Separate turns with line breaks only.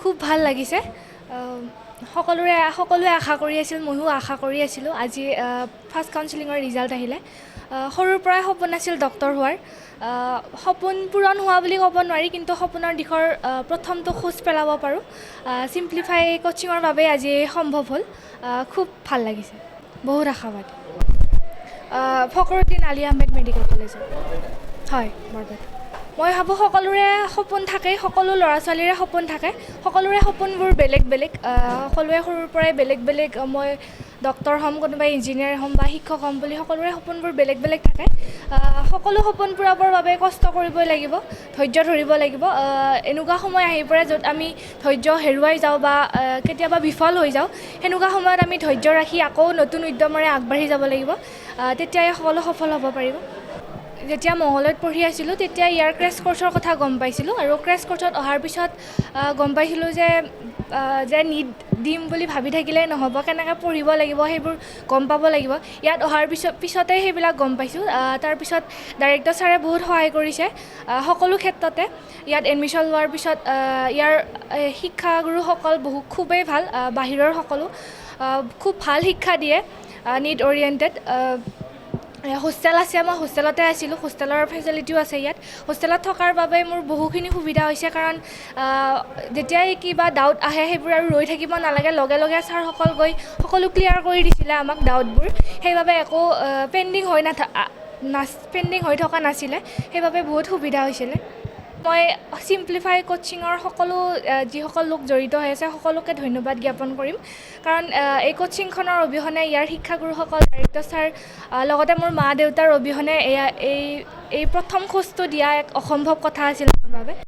খুব ভাল লাগিছে সকলোৱে আশা কৰি আছিল মইও আশা কৰি আছিলোঁ আজি ফাৰ্ষ্ট কাউন্সেলিঙৰ ৰিজাল্ট আহিলে সৰুৰ পৰাই সপোন আছিল ডক্টৰ হোৱাৰ সপোন পূৰণ হোৱা বুলি ক'ব নোৱাৰি কিন্তু সপোনৰ দিশৰ প্ৰথমটো খোজ পেলাব পাৰোঁ সিম্পলিফাই কোচিঙৰ বাবে আজি সম্ভৱ হ'ল খুব ভাল লাগিছে বহুত আশাবাদী ফখৰুদ্দিন আলী আহমেদ মেডিকেল কলেজত হয় বৰপেটা মই ভাবোঁ সকলোৰে সপোন থাকে সকলো ল'ৰা ছোৱালীৰে সপোন থাকে সকলোৰে সপোনবোৰ বেলেগ বেলেগ সকলোৱে সৰুৰ পৰাই বেলেগ বেলেগ মই ডক্টৰ হ'ম কোনোবাই ইঞ্জিনিয়াৰ হ'ম বা শিক্ষক হ'ম বুলি সকলোৰে সপোনবোৰ বেলেগ বেলেগ থাকে সকলো সপোন পূৰাবৰ বাবে কষ্ট কৰিবই লাগিব ধৈৰ্য ধৰিব লাগিব এনেকুৱা সময় আহি পৰে য'ত আমি ধৈৰ্য হেৰুৱাই যাওঁ বা কেতিয়াবা বিফল হৈ যাওঁ সেনেকুৱা সময়ত আমি ধৈৰ্য ৰাখি আকৌ নতুন উদ্যমেৰে আগবাঢ়ি যাব লাগিব তেতিয়াই সকলো সফল হ'ব পাৰিব যেতিয়া মঙলদৈত পঢ়ি আছিলোঁ তেতিয়া ইয়াৰ ক্ৰেছ কৰ্চৰ কথা গম পাইছিলোঁ আৰু ক্ৰেছ কৰ্চত অহাৰ পিছত গম পাইছিলোঁ যে নীট দিম বুলি ভাবি থাকিলেই নহ'ব কেনেকৈ পঢ়িব লাগিব সেইবোৰ গম পাব লাগিব ইয়াত অহাৰ পিছতেই সেইবিলাক গম পাইছোঁ তাৰপিছত ডাইৰেক্টৰ ছাৰে বহুত সহায় কৰিছে সকলো ক্ষেত্ৰতে ইয়াত এডমিশ্যন লোৱাৰ পিছত ইয়াৰ শিক্ষাগুৰুসকল খুবেই ভাল বাহিৰৰ সকলো খুব ভাল শিক্ষা দিয়ে নীট অৰিয়েণ্টেড হোষ্টেল আছে মই হোষ্টেলতে আছিলোঁ হোষ্টেলৰ ফেচিলিটিও আছে ইয়াত হোষ্টেলত থকাৰ বাবে মোৰ বহুখিনি সুবিধা হৈছে কাৰণ যেতিয়াই কিবা ডাউট আহে সেইবোৰ আৰু ৰৈ থাকিব নালাগে লগে লগে ছাৰসকল গৈ সকলো ক্লিয়াৰ কৰি দিছিলে আমাক ডাউটবোৰ সেইবাবে একো পেণ্ডিং হৈ থকা নাছিলে সেইবাবে বহুত সুবিধা হৈছিলে মই সিম্পলিফাই কোচিঙৰ সকলো যিসকল লোক জড়িত হৈ আছে সকলোকে ধন্যবাদ জ্ঞাপন কৰিম কাৰণ এই কোচিংখনৰ অবিহনে ইয়াৰ শিক্ষাগুৰুসকল ডাইৰেক্টৰ ছাৰ লগতে মোৰ মা দেউতাৰ অবিহনে এই প্ৰথম খোজটো দিয়া এক অসম্ভৱ কথা আছিল মোৰ বাবে